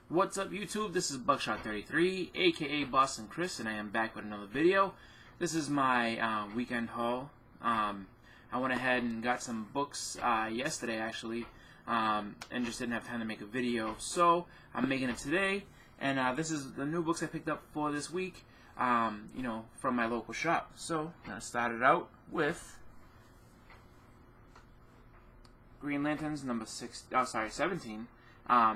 What's up, YouTube? This is Buckshot33, aka Boston Chris, and I am back with another video. This is my weekend haul. I went ahead and got some books yesterday, actually, and just didn't have time to make a video, so I'm making it today. And this is the new books I picked up for this week, from my local shop. So I'm gonna start it out with Green Lanterns number 17.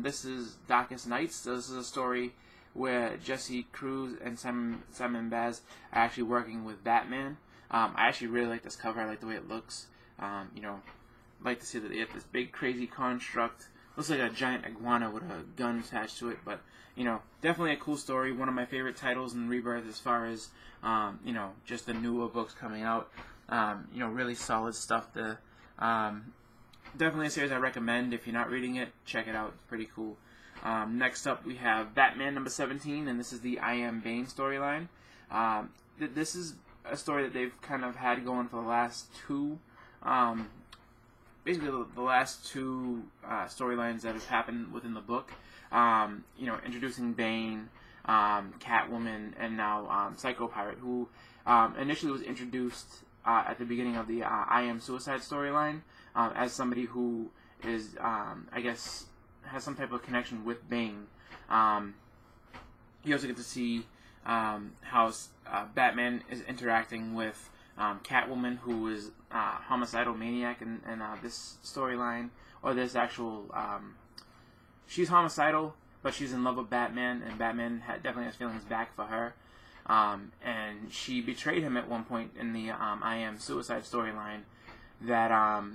This is Darkest Nights. So this is a story where Jesse Cruz and Simon Baz are actually working with Batman. I actually really like this cover. I like the way it looks. Like to see that they have this big crazy construct. Looks like a giant iguana with a gun attached to it. But definitely a cool story. One of my favorite titles in Rebirth as far as just the newer books coming out. Really solid stuff. Definitely a series I recommend. If you're not reading it, check it out. It's pretty cool. Next up, we have Batman number 17, and this is the I Am Bane storyline. This is a story that they've kind of had going for the last two, basically the last two storylines that have happened within the book. Introducing Bane, Catwoman, and now Psycho Pirate, who initially was introduced at the beginning of the I Am Suicide storyline. As somebody who is, I guess, has some type of connection with Bane. You also get to see how Batman is interacting with Catwoman, who is a homicidal maniac in this storyline, or this actual, she's homicidal, but she's in love with Batman, and Batman definitely has feelings back for her. And she betrayed him at one point in the I Am Suicide storyline, that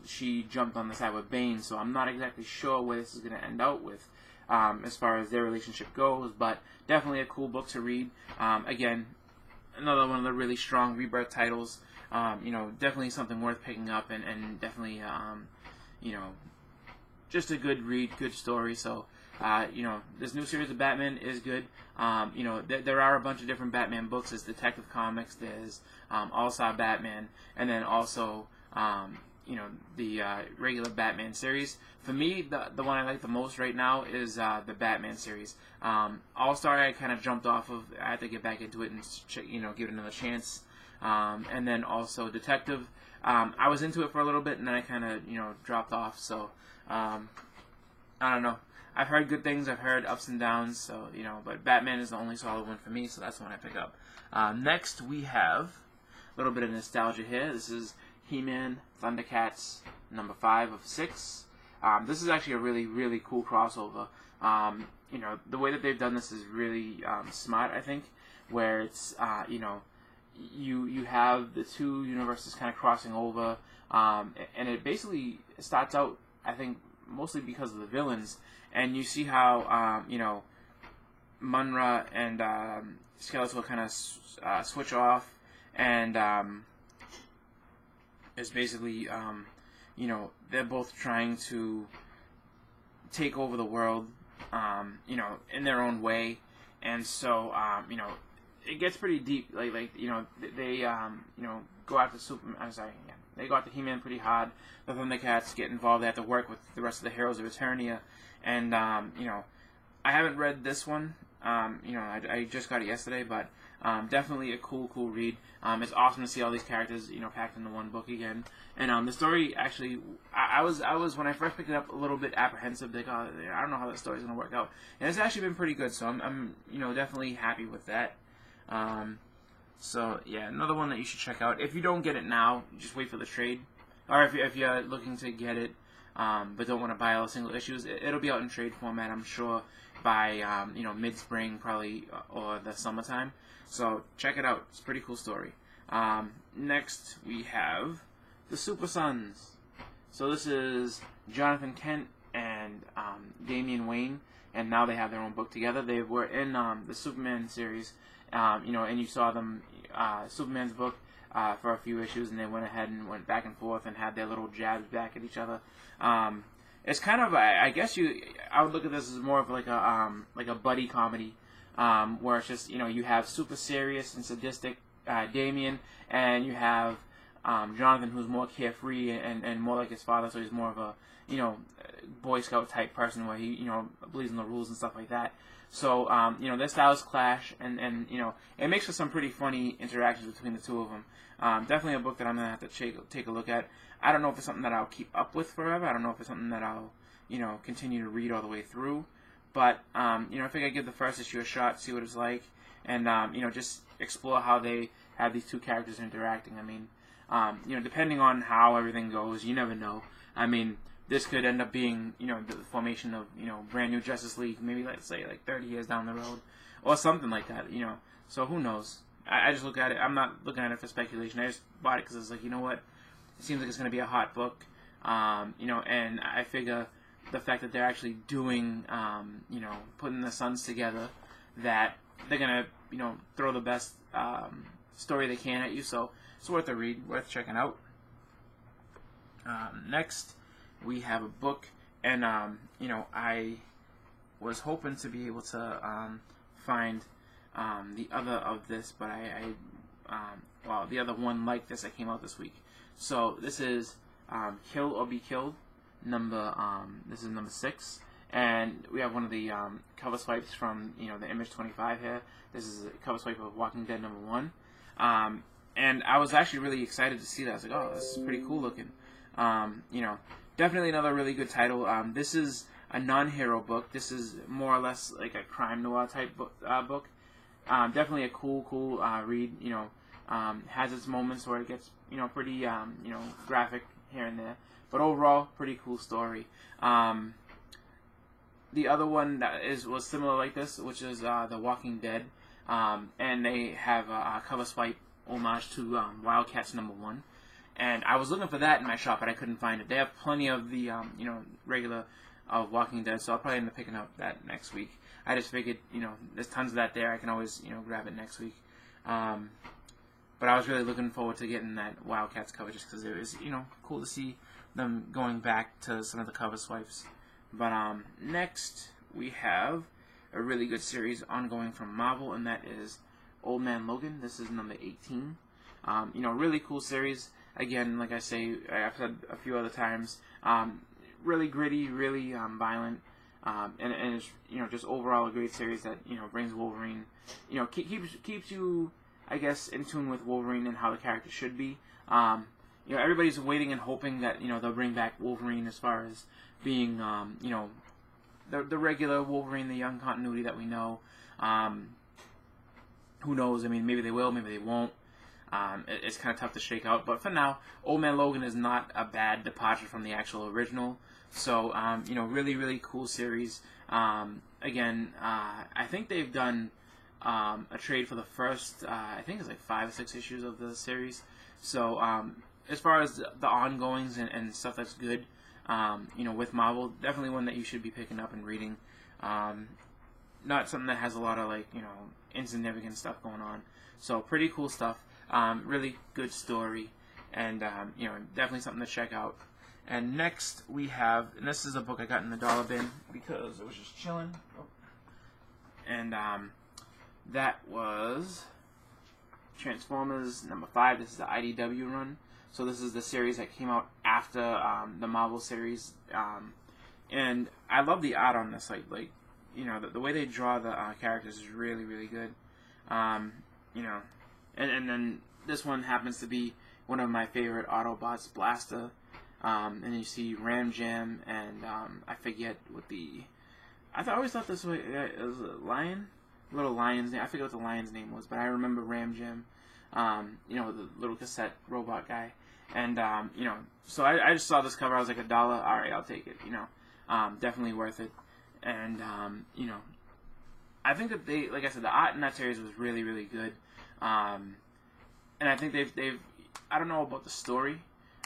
she jumped on the side with Bane, so I'm not exactly sure where this is going to end out with as far as their relationship goes, but definitely a cool book to read. Again, another one of the really strong Rebirth titles. Definitely something worth picking up, and definitely just a good read, good story. So this new series of Batman is good. There are a bunch of different Batman books. There's Detective Comics, there's All-Star Batman, and then also the regular Batman series. For me, the one I like the most right now is the Batman series. All-Star I kind of jumped off of. I had to get back into it and give it another chance. And then also Detective. I was into it for a little bit, and then I kind of dropped off. So I don't know. I've heard good things. I've heard ups and downs. So but Batman is the only solid one for me. So that's the one I pick up. Next we have a little bit of nostalgia here. This is He-Man Thundercats number 5 of 6. This is actually a really, really cool crossover. The way that they've done this is really smart, I think, where it's, you have the two universes kind of crossing over, and it basically starts out, I think, mostly because of the villains, and you see how, Munra and Skeletor kind of switch off, and is basically, they're both trying to take over the world, in their own way, and so, it gets pretty deep. They go after Superman. I'm sorry, yeah, they go after He-Man pretty hard. The Thundercats get involved. They have to work with the rest of the heroes of Eternia, and I haven't read this one. I just got it yesterday, but definitely a cool read. It's awesome to see all these characters, packed into one book again. And the story actually, I was when I first picked it up a little bit apprehensive. Like, I don't know how that story's gonna work out, and it's actually been pretty good. So I'm definitely happy with that. So yeah, another one that you should check out. If you don't get it now, just wait for the trade, or if you're looking to get it, but don't want to buy all the single issues, it'll be out in trade format, I'm sure, by mid-spring probably, or the summertime. So check it out. It's a pretty cool story. Next we have the Super Sons. So this is Jonathan Kent and Damian Wayne, and now they have their own book together. They were in the Superman series, and you saw them Superman's book for a few issues, and they went ahead and went back and forth and had their little jabs back at each other. It's kind of, I guess I would look at this as more of like a buddy comedy, where it's just you have super serious and sadistic Damian, and you have Jonathan, who's more carefree and more like his father, so he's more of a, you know, Boy Scout type person where he, you know, believes in the rules and stuff like that. So, you know, their styles clash, and you know, it makes for some pretty funny interactions between the two of them. Definitely a book that I'm going to have to take a look at. I don't know if it's something that I'll keep up with forever. I don't know if it's something that I'll, you know, continue to read all the way through. But, you know, I think I give the first issue a shot, see what it's like, and, you know, just explore how they have these two characters interacting. I mean, you know, depending on how everything goes, you never know. I mean, this could end up being, you know, the formation of, you know, brand new Justice League, maybe let's say like 30 years down the road, or something like that, you know. So who knows? I just look at it. I'm not looking at it for speculation. I just bought it because it's like, you know what? It seems like it's going to be a hot book, you know, and I figure the fact that they're actually doing, you know, putting the sons together, that they're going to, you know, throw the best story they can at you. So it's worth a read, worth checking out. Next, we have a book, and, you know, I was hoping to be able to find the other of this, but well, the other one like this that came out this week. So this is Kill or Be Killed, this is number 6, and we have one of the cover swipes from, you know, the Image 25 here. This is a cover swipe of Walking Dead number 1, and I was actually really excited to see that. I was like, oh, this is pretty cool looking. You know, definitely another really good title. This is a non-hero book. This is more or less like a crime noir type book. Definitely a cool read. You know, has its moments where it gets, you know, pretty, you know, graphic here and there. But overall, pretty cool story. The other one that was similar like this, which is The Walking Dead, and they have a cover swipe homage to Wildcats number 1. And I was looking for that in my shop, but I couldn't find it. They have plenty of the, you know, regular of Walking Dead, so I'll probably end up picking up that next week. I just figured, you know, there's tons of that there. I can always, you know, grab it next week. But I was really looking forward to getting that Wildcats cover just because it was, you know, cool to see them going back to some of the cover swipes. But next, we have a really good series ongoing from Marvel, and that is Old Man Logan. This is number 18. You know, really cool series. Again, like I say, I've said a few other times, really gritty, really violent, and it's, you know, just overall a great series that, you know, brings Wolverine, you know, keeps you, I guess, in tune with Wolverine and how the character should be. You know, everybody's waiting and hoping that, you know, they'll bring back Wolverine as far as being, you know, the regular Wolverine, the young continuity that we know. Who knows? I mean, maybe they will, maybe they won't. It's kind of tough to shake out, but for now, Old Man Logan is not a bad departure from the actual original. So, you know, really cool series. Again, I think they've done a trade for the first, I think it's like 5 or 6 issues of the series. So, as far as the ongoings and stuff that's good, you know, with Marvel, definitely one that you should be picking up and reading. Not something that has a lot of, like, you know, insignificant stuff going on. So, pretty cool stuff. Really good story, and you know, definitely something to check out. And next we have, and this is a book I got in the dollar bin because it was just chilling. And that was Transformers number 5. This is the IDW run. So this is the series that came out after the Marvel series, and I love the art on this. Like you know, the way they draw the characters is really good. You know. And then this one happens to be one of my favorite Autobots, Blaster. And you see Ram Jam, and I forget what the... I always thought this was a lion? Little lion's name. I forget what the lion's name was, but I remember Ram Jam. You know, the little cassette robot guy. And, you know, so I just saw this cover. I was like, $1. Alright, I'll take it, you know. Definitely worth it. And, you know, I think that they, like I said, the art in that series was really good. And I think they've I don't know about the story.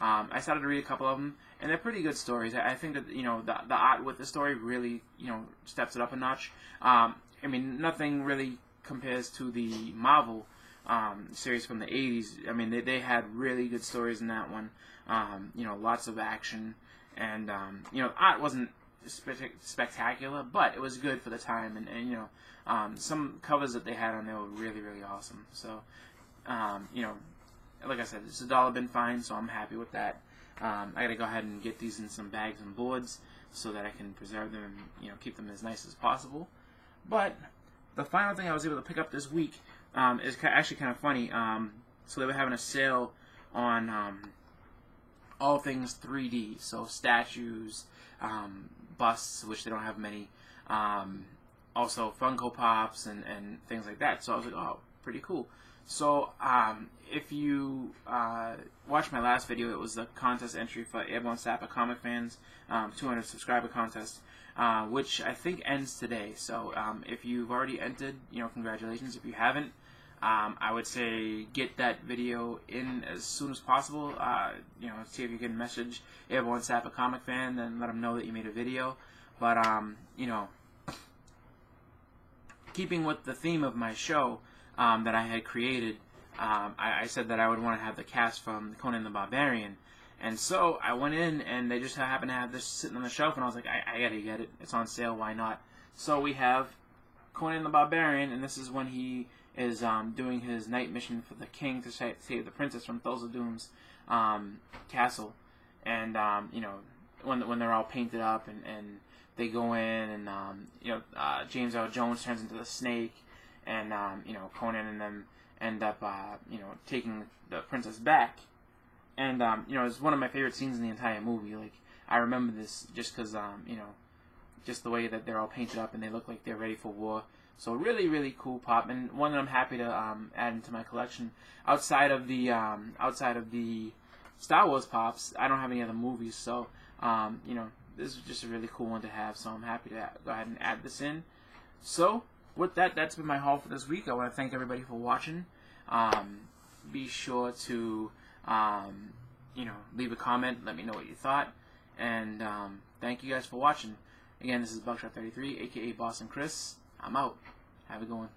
I started to read a couple of them, and they're pretty good stories. I think that, you know, the art with the story really, you know, steps it up a notch. I mean, nothing really compares to the Marvel series from the 80s. I mean, they had really good stories in that one. You know, lots of action, and you know, art wasn't spectacular, but it was good for the time, and you know, some covers that they had on there were really awesome. So, you know, like I said, it's a dollar bin fine, so I'm happy with that. I gotta go ahead and get these in some bags and boards so that I can preserve them and, you know, keep them as nice as possible. But the final thing I was able to pick up this week is actually kind of funny. So they were having a sale on all things 3D, so statues, busts, which they don't have many, also Funko Pops and things like that. So I was like, oh, pretty cool. So if you watched my last video, it was the contest entry for Airborne Sapper Comic Fans 200 subscriber contest, which I think ends today. So if you've already entered, you know, congratulations. If you haven't, I would say get that video in as soon as possible. You know, see if you can message Airborne Sapper Comic Fan and let them know that you made a video. But you know, keeping with the theme of my show that I had created, I said that I would want to have the cast from Conan the Barbarian. And so I went in, and they just happened to have this sitting on the shelf, and I was like, I gotta get it. It's on sale, why not? So we have Conan the Barbarian, and this is when he is doing his night mission for the king to save the princess from Thulsa Doom's castle. And, you know, when they're all painted up, and they go in, and, you know, James Earl Jones turns into the snake, and, you know, Conan and them end up, you know, taking the princess back. And, you know, it's one of my favorite scenes in the entire movie. Like, I remember this just because, you know, just the way that they're all painted up and they look like they're ready for war. So really, really cool pop, and one that I'm happy to add into my collection. Outside of the Star Wars pops, I don't have any other movies, so, you know, this is just a really cool one to have, so I'm happy to go ahead and add this in. So, with that, that's been my haul for this week. I want to thank everybody for watching. Be sure to, you know, leave a comment, let me know what you thought, and thank you guys for watching. Again, this is Buckshot33, aka Boston Chris. I'm out. Have a good one.